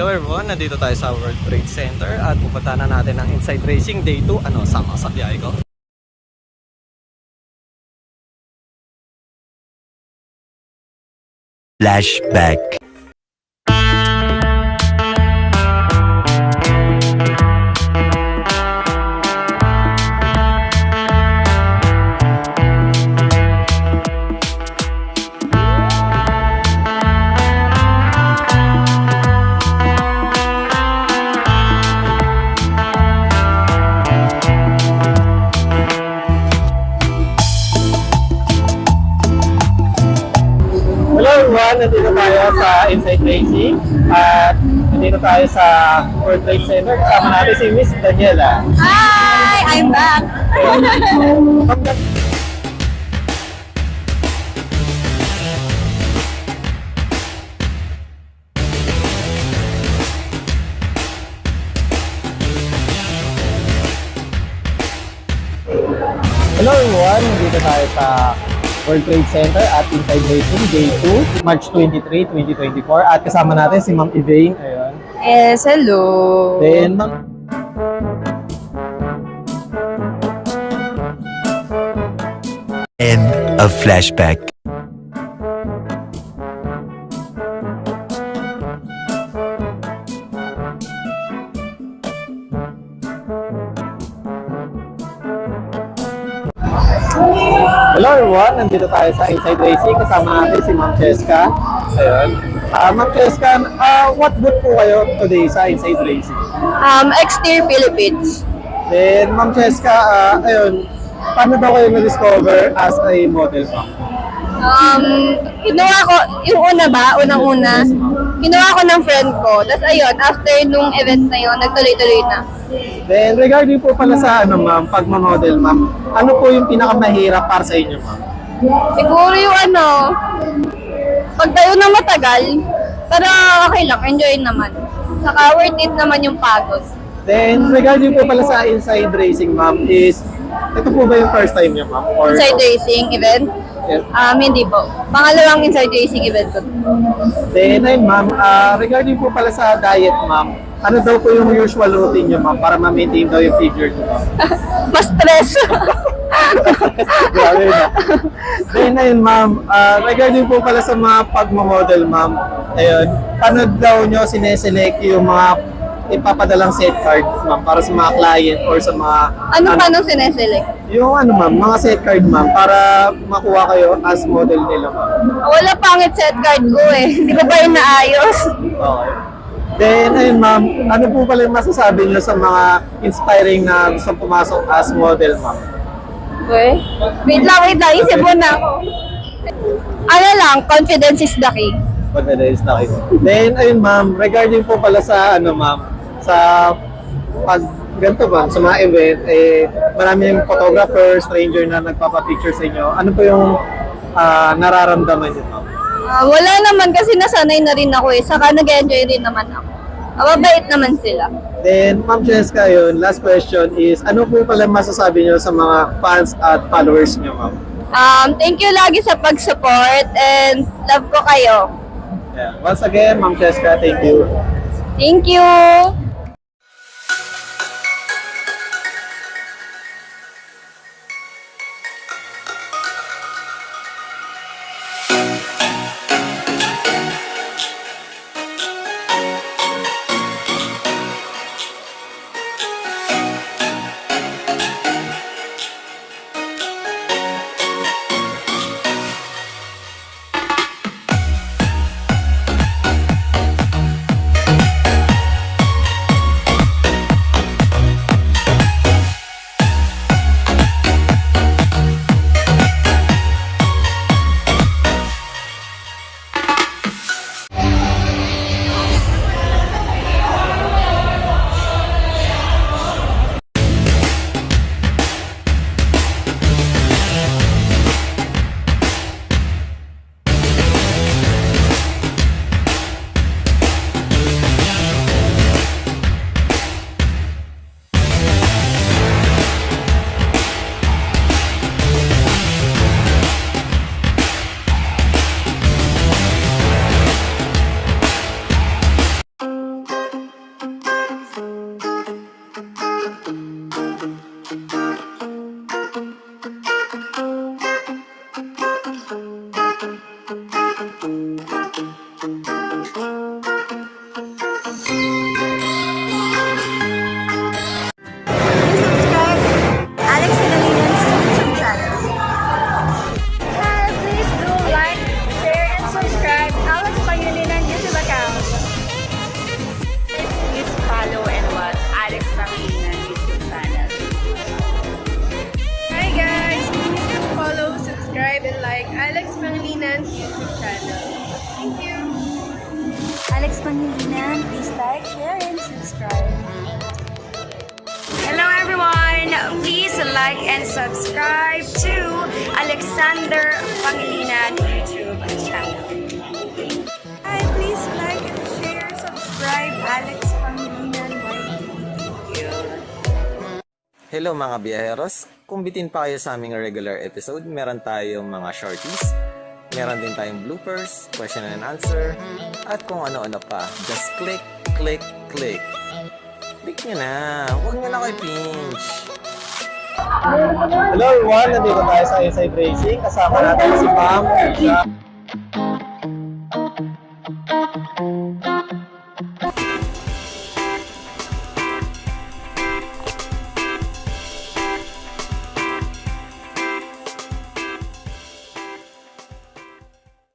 Hello everyone, nandito tayo sa World Trade Center at pupunta na natin ang Inside Racing Day 2. Sama sa biyahe ko. Flashback. Hello everyone, nandito tayo sa Inside Racing at nandito tayo sa World Trade Center. Kasama natin si Miss Daniela. Hi! I'm back! Hello everyone, nandito tayo sa World Trade Center at Inside Racing Day 2, March 23, 2024. At kasama natin si Ma'am Elaine. Ayun. Yes, hello! Then, Ma'am End of flashback. Hello everyone, nandito tayo sa Inside Racing. Kasama natin si Ma'am Cheska. Ayun. Ma'am Cheska, what booth po kayo today sa Inside Racing? Exterior Philippines. Then, Ma'am Cheska, ayun, paano daw kayo na-discover as a model pa? Kinuha ko, yung una ba, unang-una, kinuha ko ng friend ko. Tapos ayun, after nung event na yun, nagtuloy-tuloy na. Then, regarding po pala sa ma'am, pagmamodel, ma'am, ano po yung pinakamahirap para sa inyo, ma'am? Siguro yung pagtayo na matagal, pero okay lang, enjoy naman. Saka worth it naman yung pagod. Then, regarding po pala sa Inside Racing, ma'am, is, ito po ba yung first time niyo, ma'am? Or, Inside racing event? Yes. Hindi po. Pangalawang inside racing event ko. Then, ayun, ma'am, regarding po pala sa diet, ma'am, ano daw po yung usual routine niyo, ma'am, para ma-maintain daw yung figure niyo, ma'am? Mas stress. Grabe na. Then, ayun, ma'am, regarding po pala sa mga pagmamodel, ma'am, ayun, paano daw nyo sineselect yung mga ipapadalang set card, ma'am, para sa mga client or sa mga... Paano sineselect? Yung ma'am, mga set card, ma'am, para makuha kayo as model nila, ma'am. Wala pangit set card ko eh. Hindi ko pa yun naayos. Okay. Then, ayun, ma'am, ano po pala yung masasabi niyo sa mga inspiring na gusto pumasok as model, ma'am? Wait lang. Isip mo na ako. Confidence is the key. Confidence na kayo. Then, ayun, ma'am, regarding po pala sa, ma'am, sa pag ganito ba, sa mga event, maraming photographer, stranger na nagpapapicture sa inyo. Ano po yung nararamdaman niyo, ma'am? Wala naman kasi nasanay na rin ako eh. Saka nag-enjoy rin naman ako. Mabait naman sila. Then, Ma'am Cheska, yun, last question is, ano po pala masasabi niyo sa mga fans at followers niyo, ma'am? Thank you lagi sa pag-support and love ko kayo. Yeah. Once again, Ma'am Cheska, thank you. Thank you! Subscribe Alex Pangilinan YouTube channel. Hi, please do like, share, and subscribe Alex Pangilinan YouTube account. Please follow and watch Alex Pangilinan YouTube channel. Hi guys, please do follow, subscribe, and like Alex Pangilinan YouTube channel. Thank you. Alex Pangilinan, please like, share, and subscribe. Hello everyone! Please like and subscribe to Alexander Pangilinan YouTube channel. Hi, please like and share, subscribe Alex Pangilinan YouTube. Hello mga biyaheros, kung bitin pa kayo sa aming regular episode, meron tayong mga shorties, meron din tayong bloopers, question and answer, at kung ano-ano pa. Just click, click, click. Click nyo na, huwag nyo na kayo pinch. Hello everyone, nandito tayo sa Inside Racing, kasama natin si Ma'am.